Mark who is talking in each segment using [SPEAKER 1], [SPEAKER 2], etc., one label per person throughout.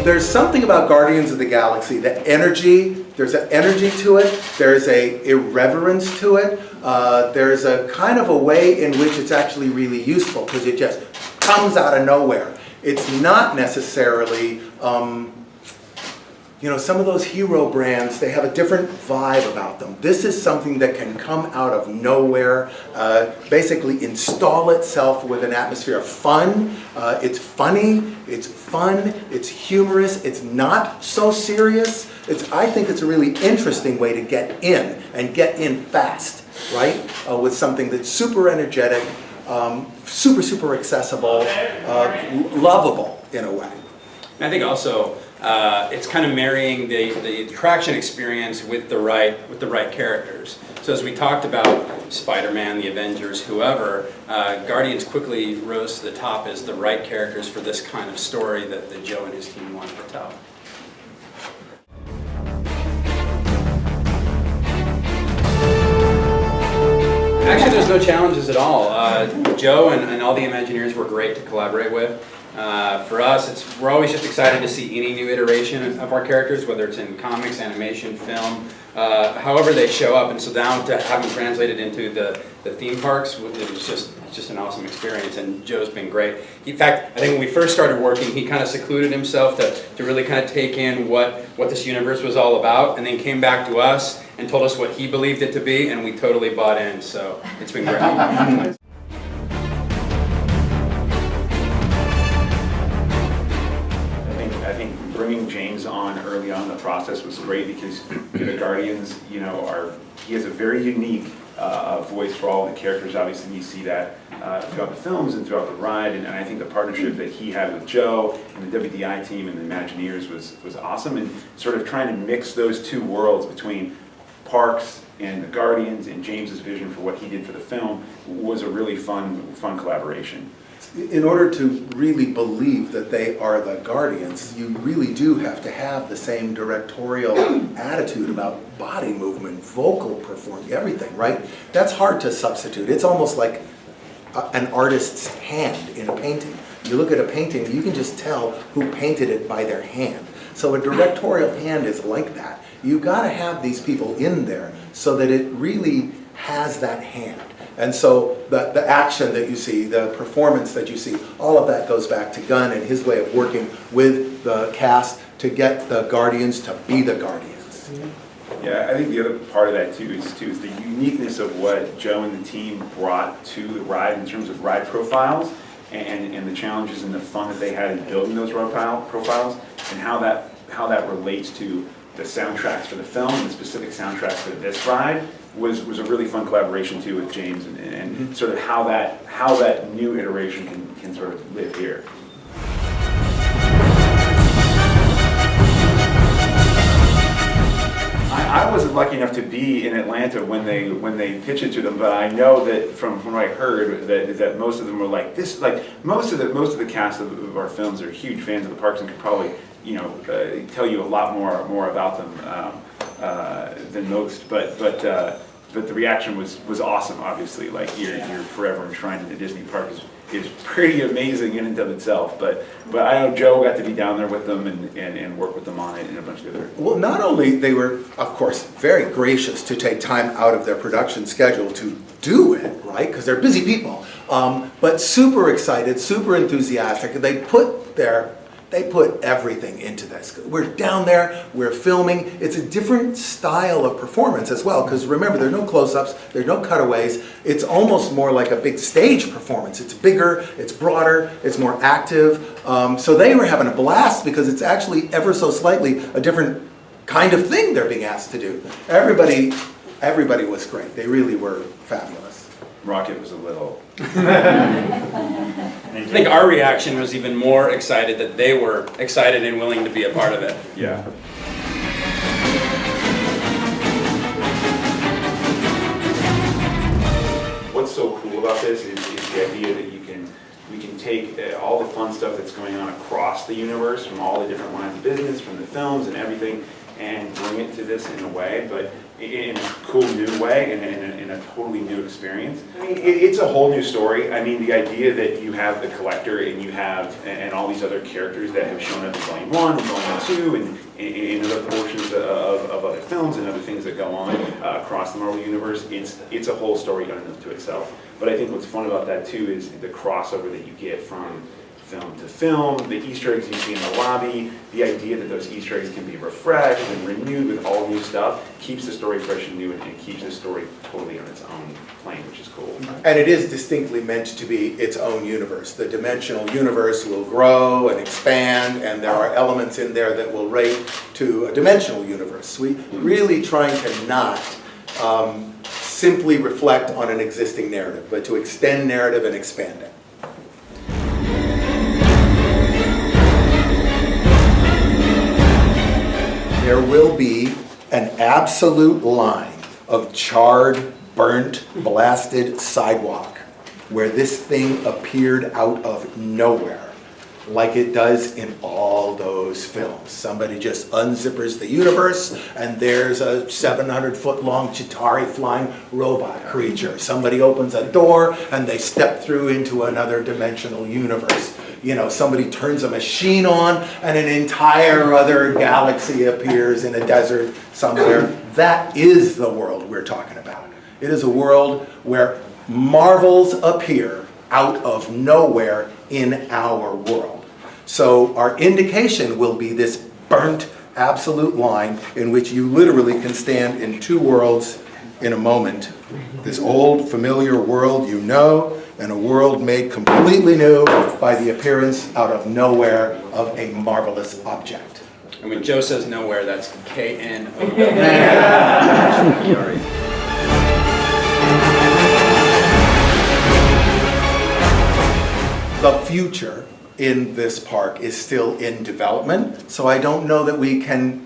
[SPEAKER 1] There's something about Guardians of the Galaxy, the energy, there's an energy to it, there's a irreverence to it, there's a kind of a way in which it's actually really useful because it just comes out of nowhere. It's not necessarily, you know, some of those hero brands, they have a different vibe about them. This is something that can come out of nowhere, basically install itself with an atmosphere of fun. It's funny, it's fun, it's humorous, it's not so serious. I think it's a really interesting way to get in, and get in fast, right? With something that's super energetic, super accessible, lovable in a way.
[SPEAKER 2] And I think also, it's kind of marrying the attraction experience with the right characters. So as we talked about Spider-Man, the Avengers, whoever, Guardians quickly rose to the top as the right characters for this kind of story that Joe and his team wanted to tell. Actually, there's no challenges at all. Joe and all the Imagineers were great to collaborate with. For us, we're always just excited to see any new iteration of our characters, whether it's in comics, animation, film, however they show up. And so now to have them translated into the theme parks, it's just an awesome experience, and Joe's been great. In fact, I think when we first started working, he kind of secluded himself to really kind of take in what this universe was all about, and then came back to us and told us what he believed it to be, and we totally bought in, so it's been great.
[SPEAKER 3] I think bringing James on early on in the process was great because the Guardians, he has a very unique voice for all the characters. Obviously, you see that throughout the films and throughout the ride, and I think the partnership that he had with Joe and the WDI team and the Imagineers was awesome, and sort of trying to mix those two worlds between parks and the Guardians and James's vision for what he did for the film was a really fun collaboration.
[SPEAKER 1] In order to really believe that they are the Guardians, you really do have to have the same directorial attitude about body movement, vocal performance, everything, right? That's hard to substitute. It's almost like an artist's hand in a painting. You look at a painting, you can just tell who painted it by their hand. So a directorial hand is like that. You've got to have these people in there so that it really has that hand. And so the action that you see, the performance that you see, all of that goes back to Gunn and his way of working with the cast to get the Guardians to be the Guardians.
[SPEAKER 3] Yeah, I think the other part of that too is the uniqueness of what Joe and the team brought to the ride in terms of ride profiles and the challenges and the fun that they had in building those ride profiles, and how that relates to the soundtracks for the film and the specific soundtracks for this ride was a really fun collaboration too with James and sort of how that new iteration can sort of live here. I wasn't lucky enough to be in Atlanta when they pitched it to them, but I know that from what I heard that most of them were like this. Like most of the cast of our films are huge fans of the parks and could probably tell you a lot more about them than most. But the reaction was awesome. Obviously, like you're forever enshrined in the Disney park is pretty amazing in and of itself. But I know Joe got to be down there with them and work with them on it and a bunch of other.
[SPEAKER 1] Well, not only they were, of course, very gracious to take time out of their production schedule to do it, right? Because they're busy people, but super excited, super enthusiastic. They put everything into this. We're down there, we're filming. It's a different style of performance as well, because remember, there are no close-ups, there are no cutaways. It's almost more like a big stage performance. It's bigger, it's broader, it's more active. So they were having a blast because it's actually ever so slightly a different kind of thing they're being asked to do. Everybody was great. They really were fabulous.
[SPEAKER 3] Rocket was a little.
[SPEAKER 2] I think our reaction was even more excited that they were excited and willing to be a part of it.
[SPEAKER 3] Yeah. take all the fun stuff that's going on across the universe, from all the different lines of business, from the films and everything, and bring it to this in a way, but in a cool new way, and in a totally new experience. I mean, it's a whole new story. I mean, the idea that you have the collector and you have and all these other characters that have shown up in Volume 1 and Volume 2 and in other portions of other films and other things that go on across the Marvel Universe, it's a whole story unto itself. But I think what's fun about that too is the crossover that you get from film to film, the Easter eggs you see in the lobby, the idea that those Easter eggs can be refreshed and renewed with all new stuff, keeps the story fresh and new, and keeps the story totally on its own plane, which is cool.
[SPEAKER 1] And it is distinctly meant to be its own universe. The dimensional universe will grow and expand, and there are elements in there that will relate to a dimensional universe. We really trying to not simply reflect on an existing narrative, but to extend narrative and expand it. There will be an absolute line of charred, burnt, blasted sidewalk where this thing appeared out of nowhere, like it does in all those films. Somebody just unzippers the universe and there's a 700-foot-long Chitauri flying robot creature. Somebody opens a door and they step through into another dimensional universe. You know, somebody turns a machine on and an entire other galaxy appears in a desert somewhere. That is the world we're talking about. It is a world where marvels appear out of nowhere in our world. So our indication will be this burnt absolute line in which you literally can stand in two worlds in a moment. This old familiar world you know, and a world made completely new by the appearance out of nowhere of a marvelous object.
[SPEAKER 2] And when Joe says nowhere, that's K-N-O-W. Sorry.
[SPEAKER 1] The future in this park is still in development, so I don't know that we can,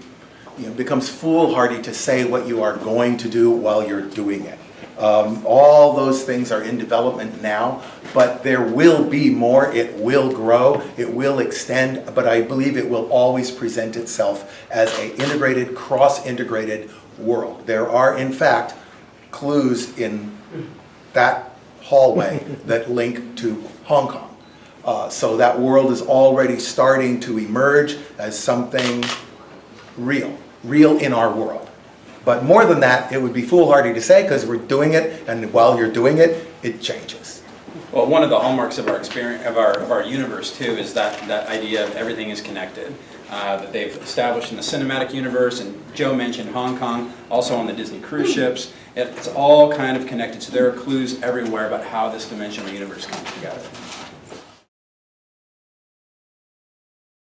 [SPEAKER 1] it becomes foolhardy to say what you are going to do while you're doing it. All those things are in development now, but there will be more. It will grow, it will extend, but I believe it will always present itself as an integrated, cross-integrated world. There are, in fact, clues in that hallway that link to Hong Kong. So that world is already starting to emerge as something real in our world. But more than that, it would be foolhardy to say because we're doing it, and while you're doing it, it changes.
[SPEAKER 2] Well, one of the hallmarks of our experience, of our universe too, is that idea of everything is connected. That they've established in the cinematic universe, and Joe mentioned Hong Kong, also on the Disney cruise ships. It's all kind of connected, so there are clues everywhere about how this dimensional universe comes together.